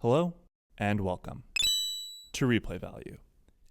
Hello, and welcome to Replay Value.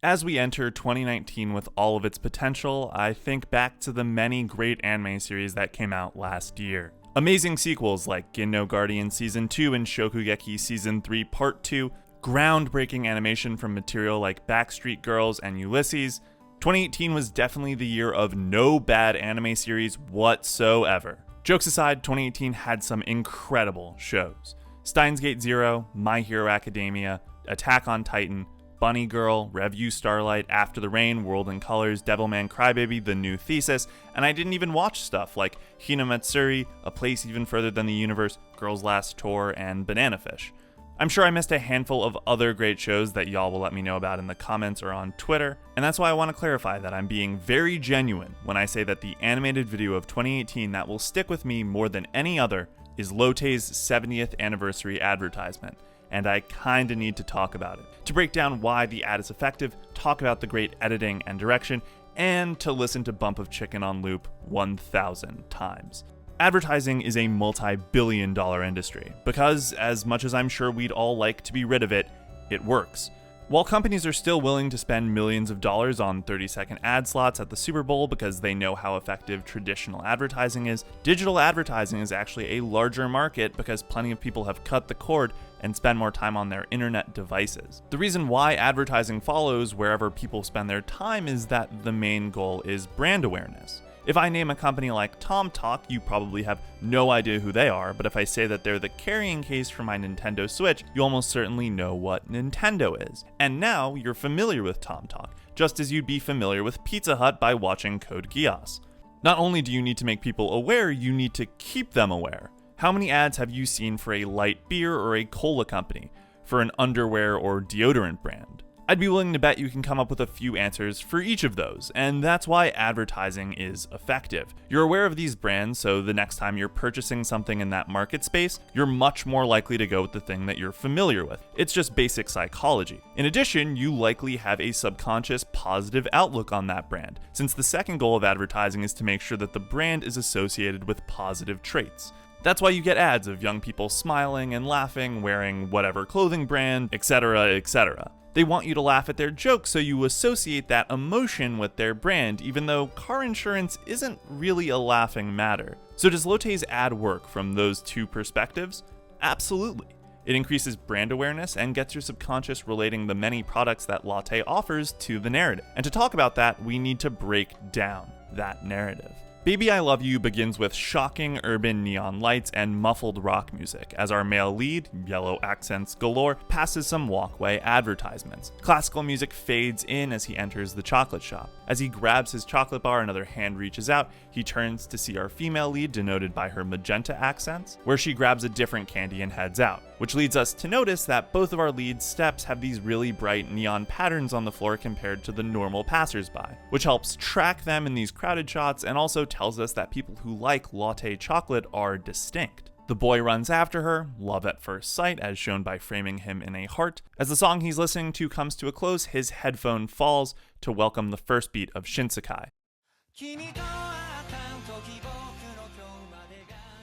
As we enter 2019 with all of its potential, I think back to the many great anime series that came out last year. Amazing sequels like Ginno Guardian Season 2 and Shokugeki Season 3 Part 2, groundbreaking animation from material like Backstreet Girls and Ulysses. 2018 was definitely the year of no bad anime series whatsoever. Jokes aside, 2018 had some incredible shows. Steins Gate Zero, My Hero Academia, Attack on Titan, Bunny Girl, Revue Starlight, After the Rain, World in Colors, Devilman Crybaby, The New Thesis, and I didn't even watch stuff like Hinamatsuri, A Place Even Further Than the Universe, Girls Last Tour, and Banana Fish. I'm sure I missed a handful of other great shows that y'all will let me know about in the comments or on Twitter, and that's why I want to clarify that I'm being very genuine when I say that the animated video of 2018 that will stick with me more than any other is Lotte's 70th anniversary advertisement, and I kinda need to talk about it. To break down why the ad is effective, talk about the great editing and direction, and to listen to Bump of Chicken on loop 1,000 times. Advertising is a multi-billion-dollar industry, because as much as I'm sure we'd all like to be rid of it, it works. While companies are still willing to spend millions of dollars on 30-second ad slots at the Super Bowl because they know how effective traditional advertising is, digital advertising is actually a larger market because plenty of people have cut the cord and spend more time on their internet devices. The reason why advertising follows wherever people spend their time is that the main goal is brand awareness. If I name a company like TomTalk, you probably have no idea who they are, but if I say that they're the carrying case for my Nintendo Switch, you almost certainly know what Nintendo is. And now you're familiar with TomTalk, just as you'd be familiar with Pizza Hut by watching Code Geass. Not only do you need to make people aware, you need to keep them aware. How many ads have you seen for a light beer or a cola company, for an underwear or deodorant brand? I'd be willing to bet you can come up with a few answers for each of those, and that's why advertising is effective. You're aware of these brands, so the next time you're purchasing something in that market space, you're much more likely to go with the thing that you're familiar with. It's just basic psychology. In addition, you likely have a subconscious positive outlook on that brand, since the second goal of advertising is to make sure that the brand is associated with positive traits. That's why you get ads of young people smiling and laughing, wearing whatever clothing brand, etc., etc. They want you to laugh at their jokes, so you associate that emotion with their brand, even though car insurance isn't really a laughing matter. So does Lotte's ad work from those two perspectives? Absolutely. It increases brand awareness and gets your subconscious relating the many products that Lotte offers to the narrative. And to talk about that, we need to break down that narrative. Baby I Love You begins with shocking urban neon lights and muffled rock music as our male lead, yellow accents galore, passes some walkway advertisements. Classical music fades in as he enters the chocolate shop. As he grabs his chocolate bar, another hand reaches out. He turns to see our female lead, denoted by her magenta accents, where she grabs a different candy and heads out, which leads us to notice that both of our lead steps have these really bright neon patterns on the floor compared to the normal passersby, which helps track them in these crowded shots and also tells us that people who like Lotte chocolate are distinct. The boy runs after her, love at first sight as shown by framing him in a heart. As the song he's listening to comes to a close, his headphone falls to welcome the first beat of Shinsekai.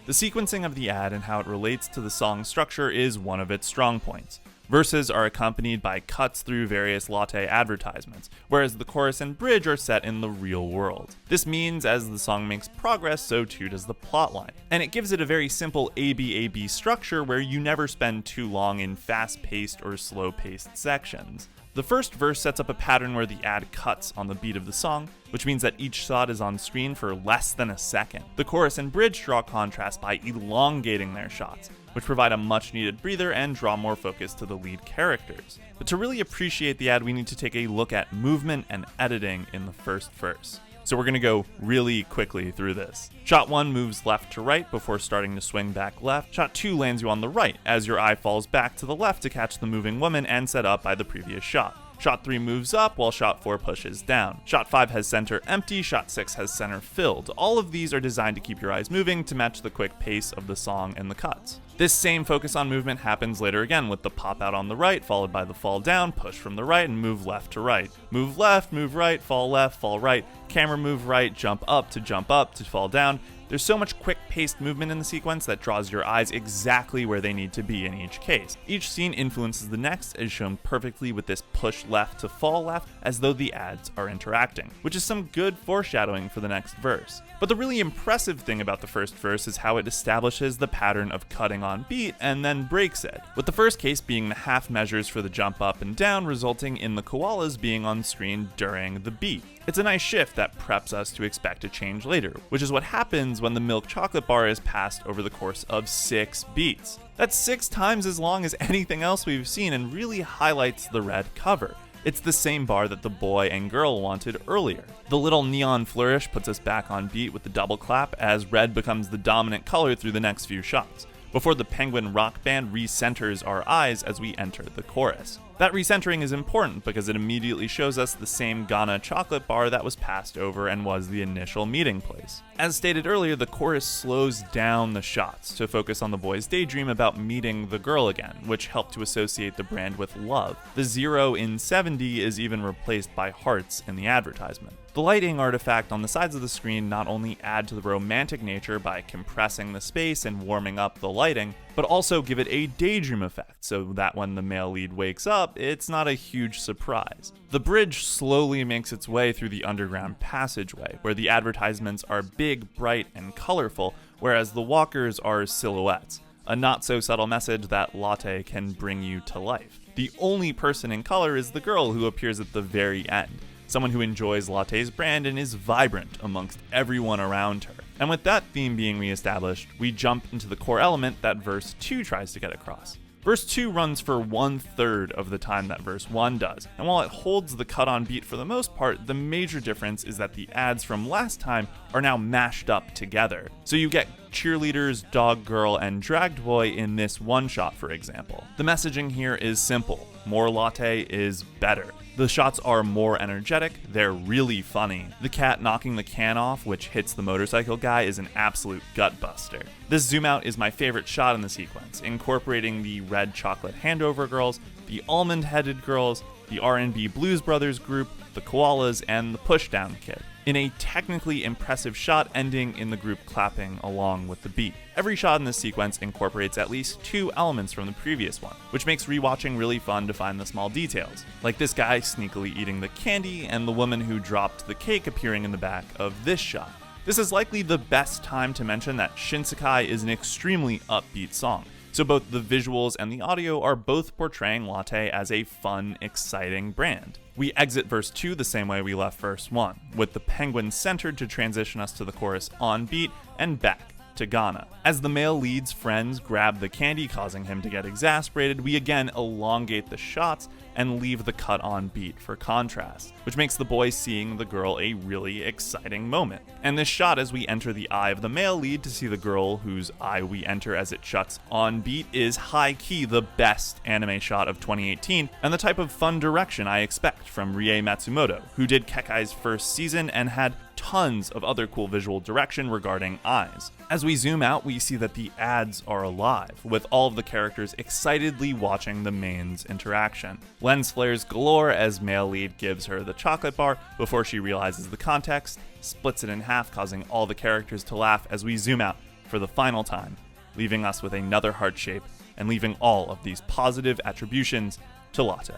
The sequencing of the ad and how it relates to the song's structure is one of its strong points. Verses are accompanied by cuts through various Lotte advertisements, whereas the chorus and bridge are set in the real world. This means as the song makes progress, so too does the plotline, and it gives it a very simple ABAB structure where you never spend too long in fast-paced or slow-paced sections. The first verse sets up a pattern where the ad cuts on the beat of the song, which means that each shot is on screen for less than a second. The chorus and bridge draw contrast by elongating their shots, which provide a much needed breather and draw more focus to the lead characters. But to really appreciate the ad, we need to take a look at movement and editing in the first verse. So we're gonna go really quickly through this. Shot 1 moves left to right before starting to swing back left. Shot 2 lands you on the right as your eye falls back to the left to catch the moving woman and set up by the previous shot. Shot 3 moves up while shot 4 pushes down. Shot 5 has center empty, shot 6 has center filled. All of these are designed to keep your eyes moving to match the quick pace of the song and the cuts. This same focus on movement happens later again with the pop out on the right, followed by the fall down, push from the right, and move left to right. Move right, fall right, camera move right, jump up to fall down. There's so much quick fast-paced movement in the sequence that draws your eyes exactly where they need to be in each case. Each scene influences the next, as shown perfectly with this push left to fall left, as though the ads are interacting, which is some good foreshadowing for the next verse. But the really impressive thing about the first verse is how it establishes the pattern of cutting on beat and then breaks it, with the first case being the half measures for the jump up and down, resulting in the koalas being on screen during the beat. It's a nice shift that preps us to expect a change later, which is what happens when the milk chocolate bar is passed over the course of 6 beats. That's 6 times as long as anything else we've seen and really highlights the red cover. It's the same bar that the boy and girl wanted earlier. The little neon flourish puts us back on beat with the double clap as red becomes the dominant color through the next few shots, before the penguin rock band recenters our eyes as we enter the chorus. That recentering is important because it immediately shows us the same Ghana chocolate bar that was passed over and was the initial meeting place. As stated earlier, the chorus slows down the shots to focus on the boy's daydream about meeting the girl again, which helped to associate the brand with love. The 0 in 70 is even replaced by hearts in the advertisement. The lighting artifact on the sides of the screen not only add to the romantic nature by compressing the space and warming up the lighting, but also give it a daydream effect so that when the male lead wakes up, it's not a huge surprise. The bridge slowly makes its way through the underground passageway, where the advertisements are big, bright, and colorful, whereas the walkers are silhouettes. A not so subtle message that latte can bring you to life. The only person in color is the girl who appears at the very end, someone who enjoys latte's brand and is vibrant amongst everyone around her. And with that theme being reestablished, we jump into the core element that verse 2 tries to get across. Verse 2 runs for 1/3 of the time that verse 1 does, and while it holds the cut on beat for the most part, the major difference is that the ads from last time are now mashed up together. So you get cheerleaders, dog girl, and dragged boy in this one shot, for example. The messaging here is simple: more latte is better. The shots are more energetic, they're really funny. The cat knocking the can off, which hits the motorcycle guy, is an absolute gutbuster. This zoom out is my favorite shot in the sequence, incorporating the red chocolate handover girls, the almond-headed girls, the R&B Blues Brothers group, the koalas, and the pushdown kid, in a technically impressive shot ending in the group clapping along with the beat. Every shot in this sequence incorporates at least 2 elements from the previous one, which makes rewatching really fun to find the small details, like this guy sneakily eating the candy and the woman who dropped the cake appearing in the back of this shot. This is likely the best time to mention that Shinsekai is an extremely upbeat song, so both the visuals and the audio are both portraying latte as a fun, exciting brand. We exit verse 2 the same way we left verse 1, with the penguin centered to transition us to the chorus on beat and back to Ghana. As the male lead's friends grab the candy, causing him to get exasperated, we again elongate the shots and leave the cut on beat for contrast, which makes the boy seeing the girl a really exciting moment. And this shot as we enter the eye of the male lead to see the girl whose eye we enter as it shuts on beat is high-key the best anime shot of 2018, and the type of fun direction I expect from Rie Matsumoto, who did Kekai's first season and had tons of other cool visual direction regarding eyes. As we zoom out, we see that the ads are alive, with all of the characters excitedly watching the main's interaction. Lens flares galore as male lead gives her the chocolate bar before she realizes the context, splits it in half, causing all the characters to laugh as we zoom out for the final time, leaving us with another heart shape and leaving all of these positive attributions to latte.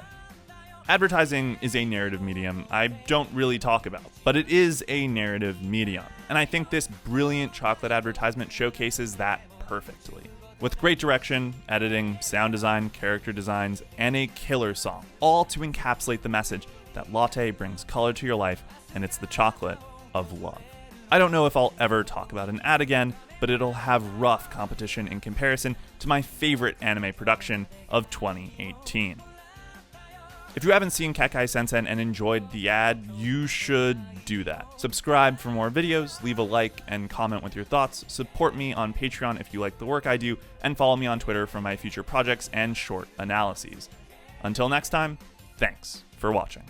Advertising is a narrative medium I don't really talk about, but it is a narrative medium, and I think this brilliant chocolate advertisement showcases that perfectly. With great direction, editing, sound design, character designs, and a killer song, all to encapsulate the message that latte brings color to your life, and it's the chocolate of love. I don't know if I'll ever talk about an ad again, but it'll have rough competition in comparison to my favorite anime production of 2018. If you haven't seen Kekai Sensen and enjoyed the ad, you should do that. Subscribe for more videos, leave a like, and comment with your thoughts. Support me on Patreon if you like the work I do, and follow me on Twitter for my future projects and short analyses. Until next time, thanks for watching.